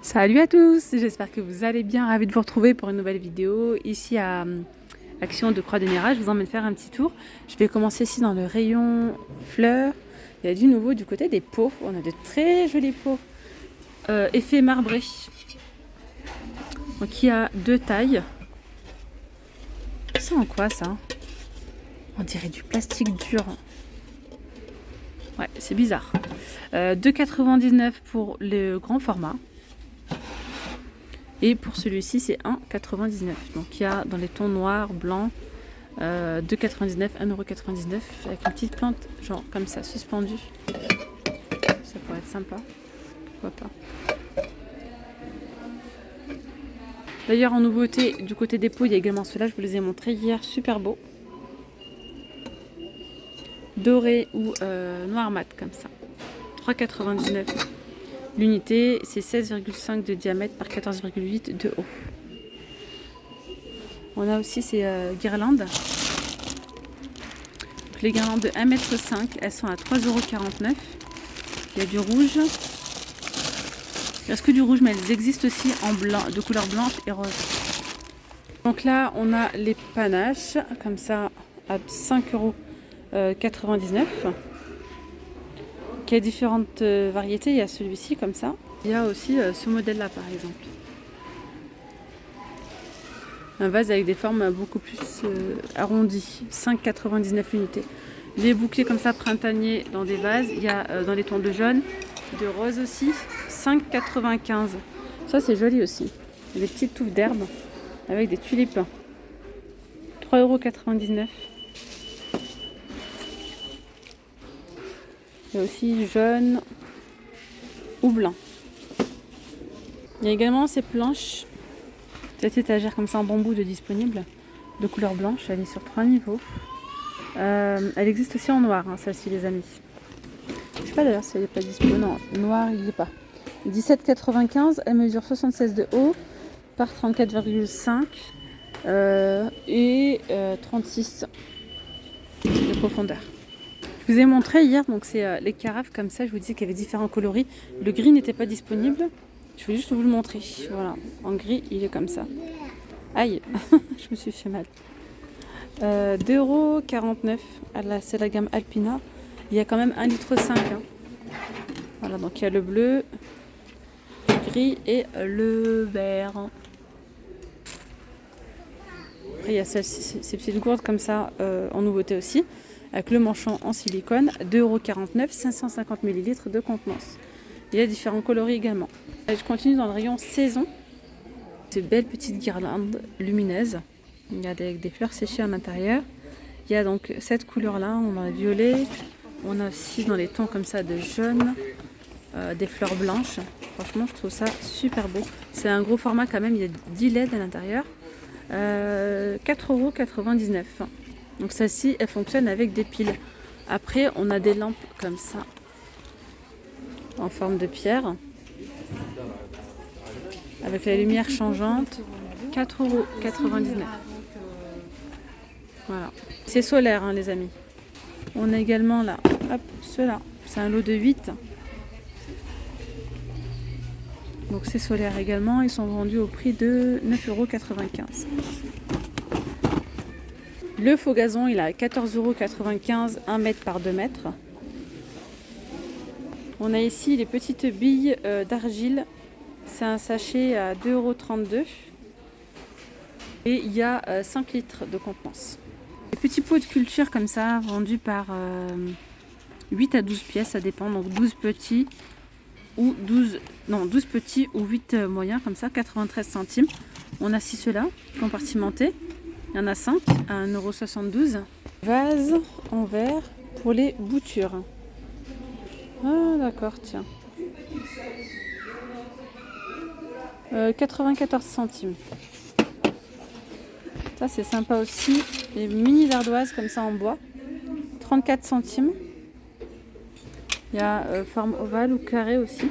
Salut à tous, j'espère que vous allez bien, ravi de vous retrouver pour une nouvelle vidéo ici à Action de Croix de Mirail. Je vous emmène faire un petit tour. Je vais commencer ici dans le rayon fleurs. Il y a du nouveau du côté des pots. On a de très jolis pots effet marbré. Donc il y a deux tailles. C'est en quoi ça? On dirait du plastique dur. Ouais, c'est bizarre. 2,99 pour le grand format. Et pour celui-ci, c'est 1,99. Donc il y a dans les tons noirs, blancs, 2,99, 1,99€ avec une petite plante, genre comme ça, suspendue. Ça pourrait être sympa. Pourquoi pas. D'ailleurs, en nouveauté, du côté des pots, il y a également ceux-là. Je vous les ai montrés hier. Super beau. Doré ou noir mat, comme ça. 3,99. L'unité, c'est 16,5 de diamètre par 14,8 de haut. On a aussi ces guirlandes. Donc, les guirlandes de 1,5 m, elles sont à 3,49 €. Il y a du rouge. Il reste que du rouge, mais elles existent aussi en blanc, de couleur blanche et rose. Donc là, on a les panaches, comme ça, à 5,99 €. Il y a différentes variétés. Il y a celui-ci, comme ça. Il y a aussi ce modèle-là, par exemple. Un vase avec des formes beaucoup plus arrondies. 5,99 l'unité. Les bouquets comme ça, printaniers, dans des vases. Il y a dans les tons de jaune, de rose aussi. 5,95 €. Ça, c'est joli aussi. Des petites touffes d'herbe avec des tulipes. 3,99 €. Il y a aussi jaune ou blanc. Il y a également ces planches, cette étagère comme ça en bambou de disponible, de couleur blanche. Elle est sur 3 niveaux. Elle existe aussi en noir, hein, celle-ci, les amis. Je ne sais pas d'ailleurs si elle n'est pas disponible. Non, noir, il n'y est pas. 17,95 €. Elle mesure 76 de haut par 34,5 et 36 de profondeur. Je vous ai montré hier, donc c'est les carafes comme ça. Je vous disais qu'il y avait différents coloris. Le gris n'était pas disponible. Je vais juste vous le montrer. Voilà, en gris, il est comme ça. Aïe, je me suis fait mal. 2,49 €. C'est la gamme Alpina. Il y a quand même 1,5 litre. Hein. Voilà, donc il y a le bleu, le gris et le vert. Après, il y a ces petites gourdes comme ça en nouveauté aussi, avec le manchon en silicone, 2,49 €, 550 ml de contenance. Il y a différents coloris également. Et je continue dans le rayon saison. Ces belles petites guirlandes lumineuses. Il y a des fleurs séchées à l'intérieur. Il y a donc cette couleur-là, on a violet. On a aussi dans les tons comme ça de jaune, des fleurs blanches. Franchement, je trouve ça super beau. C'est un gros format quand même, il y a 10 LED à l'intérieur. 4,99 €. Donc celle-ci, elle fonctionne avec des piles. Après, on a des lampes comme ça, en forme de pierre, avec la lumière changeante. 4,99 €. Voilà. C'est solaire, hein, les amis. On a également là, hop, ceux-là. C'est un lot de 8. Donc c'est solaire également. Ils sont vendus au prix de 9,95 €. Le faux gazon, il est à 14,95 €, 1 mètre par 2 mètres. On a ici les petites billes d'argile. C'est un sachet à 2,32 €. Et il y a 5 litres de contenance. Des petits pots de culture comme ça, vendus par 8 à 12 pièces, ça dépend. Donc 12 petits ou 12 petits ou 8 moyens comme ça, 93 centimes. On a 6 ceux-là, compartimentés. Il y en a 5 à 1,72 €. Vase en verre pour les boutures. Ah d'accord, tiens. 94 centimes. Ça c'est sympa aussi. Les mini verdoises comme ça en bois. 34 centimes. Il y a forme ovale ou carré aussi.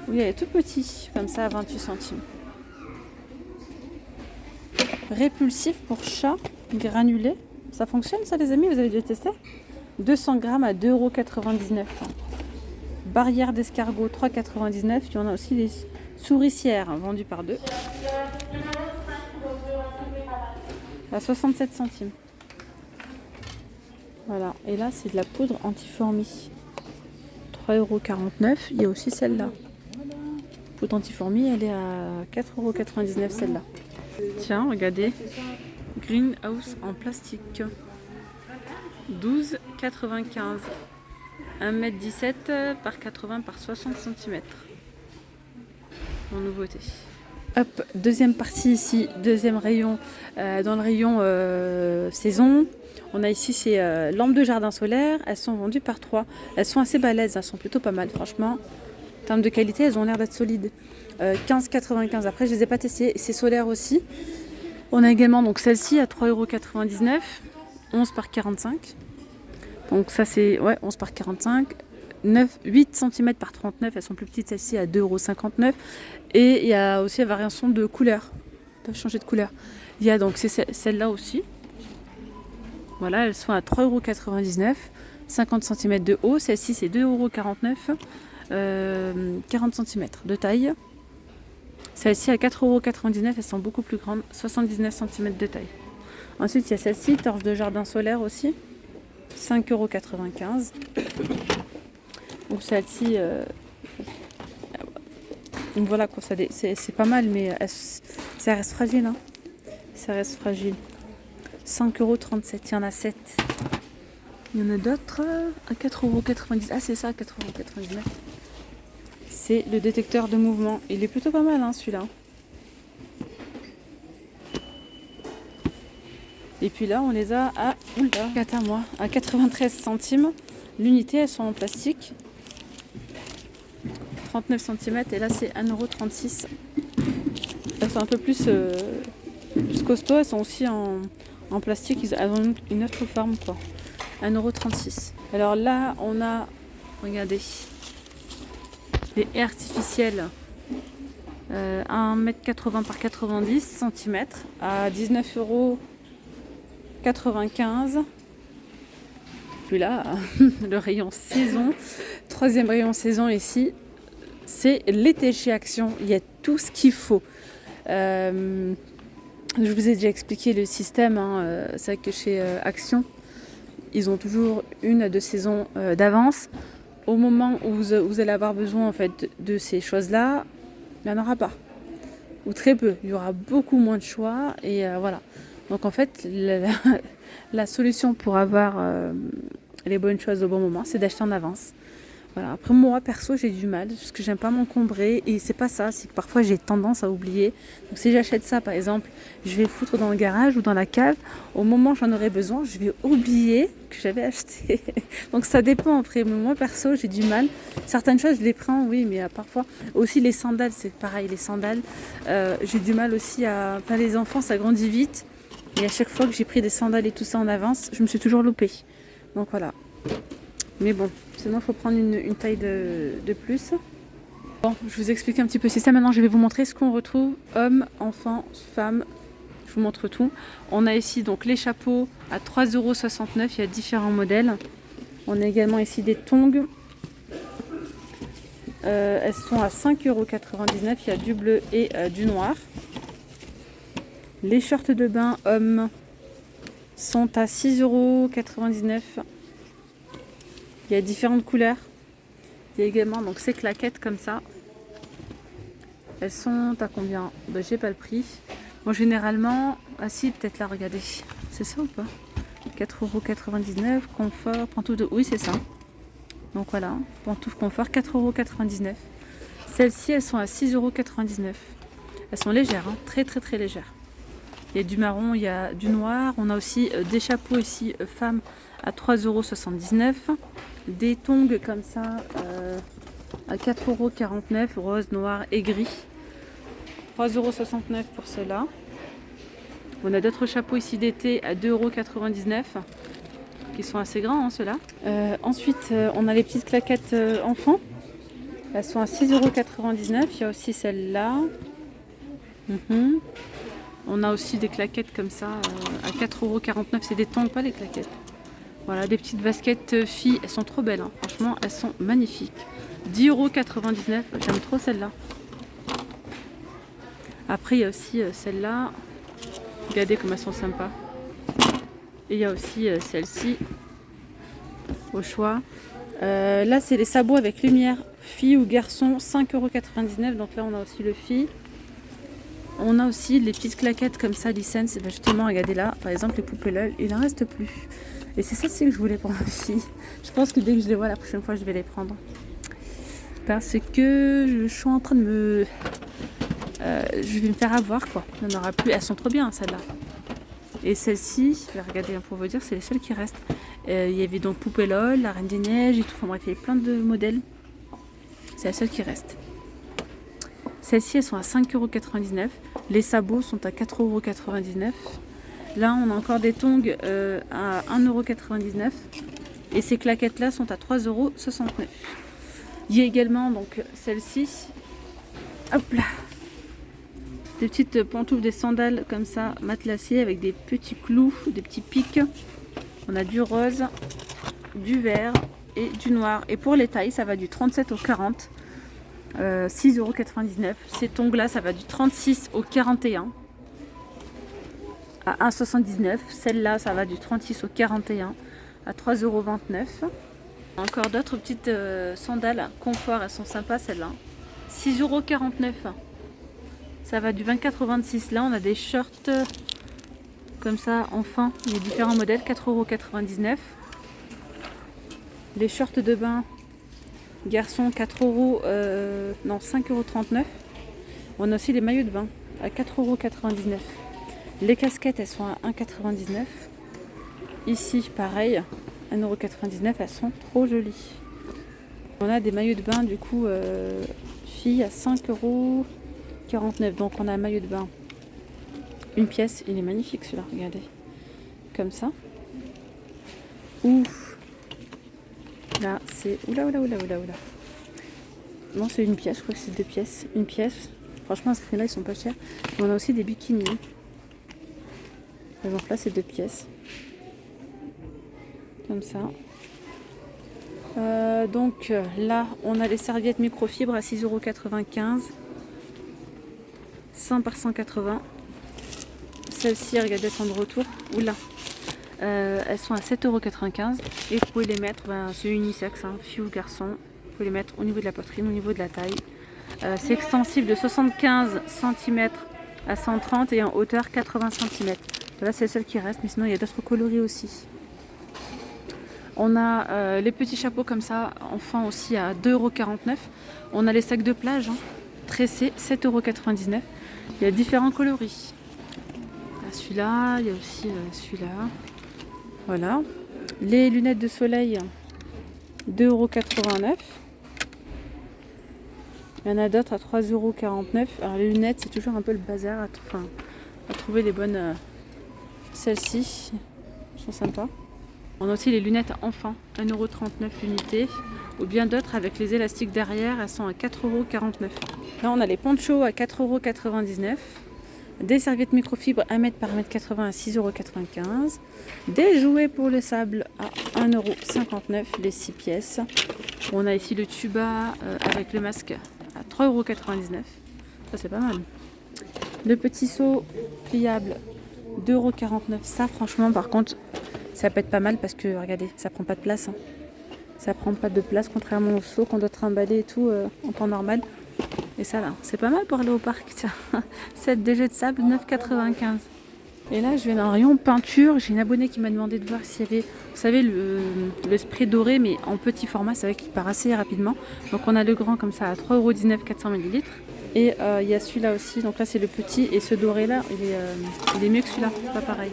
Oui, il y a tout petit comme ça à 28 centimes. Répulsif pour chat granulé. Ça fonctionne ça les amis, vous avez déjà testé? 200 grammes à 2,99 €. barrières d'escargot 3,99. Il y en a aussi des souricières vendues par deux à 67 centimes. Voilà, et là c'est de la poudre anti-fourmis. 3,49 €. Il y a aussi celle-là. Poudre anti-fourmis, elle est à 4,99 € celle-là. Tiens, regardez. Greenhouse en plastique. 12,95 €. 1,17 m par 80 par 60 cm. En nouveauté. Hop, deuxième partie ici, deuxième rayon, dans le rayon saison. On a ici ces lampes de jardin solaire, elles sont vendues par 3. Elles sont assez balèzes, elles sont plutôt pas mal franchement. En termes de qualité, elles ont l'air d'être solides. 15,95 €. Après, je les ai pas testées, c'est solaire aussi. On a également donc celle-ci à 3,99 €, 11 par 45. Donc ça c'est 11 par 45. 8 cm par 39, elles sont plus petites celles-ci à 2,59 €. Et il y a aussi la variation de couleur. Elles peuvent changer de couleur. Il y a donc celle-là aussi. Voilà, elles sont à 3,99 €, 50 cm de haut. Celle-ci c'est 2,49 €, 40 cm de taille. Celle-ci à 4,99 €, elles sont beaucoup plus grandes, 79 cm de taille. Ensuite il y a celle-ci, torche de jardin solaire aussi, 5,95 €. Ou celle-ci, donc voilà quoi, c'est pas mal, mais ça reste fragile. Hein. Ça reste fragile. 5,37 €, il y en a 7. Il y en a d'autres à 4,90 €. Ah c'est ça, 4,99 €. C'est le détecteur de mouvement. Il est plutôt pas mal hein, celui-là. Et puis là on les a à, à 93 centimes. L'unité, elles sont en plastique. 39 cm et là c'est 1,36 €. Elles sont un peu plus costauds, elles sont aussi en plastique, elles ont une autre forme quoi. 1,36 €. Alors là on a, regardez, des haies artificielles 1,80 m par 90 cm à 19,95 €. Puis là, le rayon saison, troisième rayon saison ici, c'est l'été chez Action. Il y a tout ce qu'il faut. Je vous ai déjà expliqué le système. Hein. C'est vrai que chez Action, ils ont toujours une à deux saisons d'avance. Au moment où vous allez avoir besoin en fait, de ces choses-là, il n'y en aura pas. Ou très peu. Il y aura beaucoup moins de choix. Et voilà. Donc en fait, la solution pour avoir les bonnes choses au bon moment, c'est d'acheter en avance. Voilà. Après moi perso j'ai du mal parce que j'aime pas m'encombrer et c'est pas ça, c'est que parfois j'ai tendance à oublier. Donc si j'achète ça par exemple, je vais le foutre dans le garage ou dans la cave, au moment où j'en aurai besoin, je vais oublier que j'avais acheté. Donc ça dépend après, mais moi perso j'ai du mal. Certaines choses je les prends oui, mais parfois aussi les sandales, c'est pareil, les sandales, j'ai du mal aussi à... Enfin les enfants ça grandit vite et à chaque fois que j'ai pris des sandales et tout ça en avance, je me suis toujours loupée. Donc voilà. Mais bon, sinon il faut prendre une taille de plus. Bon, je vous explique un petit peu c'est ça. Maintenant je vais vous montrer ce qu'on retrouve. Hommes, enfants, femmes. Je vous montre tout. On a ici donc les chapeaux à 3,69 €. Il y a différents modèles. On a également ici des tongs. Elles sont à 5,99 €. Il y a du bleu et du noir. Les shorts de bain hommes sont à 6,99 €. Il y a différentes couleurs. Il y a également donc ces claquettes comme ça. Elles sont à combien? Ben, j'ai pas le prix. Moi généralement, ah si peut-être là, regardez. C'est ça ou pas? 4,99 €. Confort, pantoufles de... Oui c'est ça. Donc voilà, pantoufles confort, 4,99 €. Celles-ci elles sont à 6,99 €. Elles sont légères, hein, très très très légères. Il y a du marron, il y a du noir. On a aussi des chapeaux ici, femmes à 3,79 €. Des tongs comme ça à 4,49 €, rose, noir et gris. 3,69 € pour cela. On a d'autres chapeaux ici d'été à 2,99 € qui sont assez grands hein, ceux-là. Ensuite, on a les petites claquettes enfants. Elles sont à 6,99 €. Il y a aussi celle-là. On a aussi des claquettes comme ça à 4,49 €. C'est des tongs, pas les claquettes. Voilà, des petites baskets filles, elles sont trop belles, hein. Franchement, elles sont magnifiques. 10,99 €, j'aime trop celle-là. Après, il y a aussi celle-là. Regardez comme elles sont sympas. Et il y a aussi celle-ci, au choix. Là, c'est les sabots avec lumière, fille ou garçon, 5,99 €. Donc là, on a aussi le fille. On a aussi les petites claquettes comme ça, license. Et bien justement, regardez là, par exemple, les poupées LOL, il n'en reste plus. Et c'est ça, c'est que je voulais prendre aussi. Je pense que dès que je les vois la prochaine fois, je vais les prendre. Parce que je suis en train de me... je vais me faire avoir, quoi. Il n'y en aura plus. Elles sont trop bien, celles-là. Et celles-ci, je vais regarder pour vous dire, c'est les seules qui restent. Il y avait donc Poupée LOL, la Reine des Neiges et tout. Enfin bref, il y avait plein de modèles. C'est la seule qui reste. Celles-ci, elles sont à 5,99 €. Les sabots sont à 4,99 €. Là, on a encore des tongs à 1,99 €. Et ces claquettes-là sont à 3,69 €. Il y a également donc celle-ci. Hop là. Des petites pantoufles, des sandales comme ça, matelassées avec des petits clous, des petits pics. On a du rose, du vert et du noir. Et pour les tailles, ça va du 37 au 40. 6,99 €. Ces tongs-là, ça va du 36 au 41 à 1,79 €. Celle-là, ça va du 36 au 41 à 3,29 €. Encore d'autres petites sandales confort, elles sont sympas celles-là. 6,49 €. Ça va du 24 au 26. Là, on a des shorts comme ça, enfin, il y a différents modèles, 4,99 €. Les shorts de bain garçon, 5,39 €. On a aussi les maillots de bain à 4,99 €. Les casquettes, elles sont à 1,99 €. Ici, pareil, 1,99 €. Elles sont trop jolies. On a des maillots de bain, du coup, filles à 5,49 €. Donc, on a un maillot de bain, une pièce. Il est magnifique celui-là, regardez. Comme ça. Ouf. Là, c'est... Oula. Non, c'est une pièce, je crois que c'est 2 pièces. Une pièce. Franchement, à ce prix-là, ils sont pas chers. Mais on a aussi des bikinis. Par exemple, là, c'est 2 pièces. Comme ça. Donc, là, on a les serviettes microfibres à 6,95 €. 100 par 180. Celles-ci, regardez, elles sont de retour. Oula. Elles sont à 7,95 € et vous pouvez les mettre, c'est unisexe, hein, fille ou garçon. Vous pouvez les mettre au niveau de la poitrine, au niveau de la taille. C'est extensible de 75 cm à 130 et en hauteur 80 cm. Là, c'est celle qui reste, mais sinon il y a d'autres coloris aussi. On a les petits chapeaux comme ça, enfants aussi à 2,49 €. On a les sacs de plage, hein, tressés, 7,99 €. Il y a différents coloris. Celui-là, il y a aussi celui-là. Voilà. Les lunettes de soleil, 2,89 €. Il y en a d'autres à 3,49 €. Alors les lunettes, c'est toujours un peu le bazar à trouver les bonnes. Celles-ci sont sympas. On a aussi les lunettes enfants, 1,39 € l'unité. Ou bien d'autres avec les élastiques derrière, elles sont à 4,49 €. Là, on a les ponchos à 4,99 €. Des serviettes microfibres 1 m par 1,80 m à 6,95 €. Des jouets pour le sable à 1,59 € les 6 pièces. On a ici le tuba avec le masque à 3,99 €. Ça, c'est pas mal. Le petit seau pliable, 2,49 €. Ça, franchement, par contre, ça peut être pas mal parce que, regardez, ça prend pas de place. Hein. Ça prend pas de place, contrairement au seau qu'on doit trimballer et tout en temps normal. Et ça là, c'est pas mal pour aller au parc, tiens. 7 de jeux de sable, 9,95 €. Et là, je vais dans un rayon peinture. J'ai une abonnée qui m'a demandé de voir s'il y avait, vous savez, le spray doré, mais en petit format. C'est vrai qu'il part assez rapidement. Donc on a le grand comme ça à 3,19 €, 400 ml. Et il y a celui-là aussi. Donc là, c'est le petit. Et ce doré là, il est mieux que celui-là. C'est pas pareil.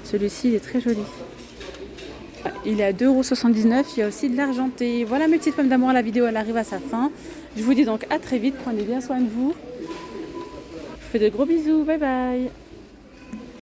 Celui-ci, il est très joli. Il est à 2,79 €. Il y a aussi de l'argenté. Voilà mes petites pommes d'amour. La vidéo, elle arrive à sa fin. Je vous dis donc à très vite. Prenez bien soin de vous. Je vous fais de gros bisous. Bye bye.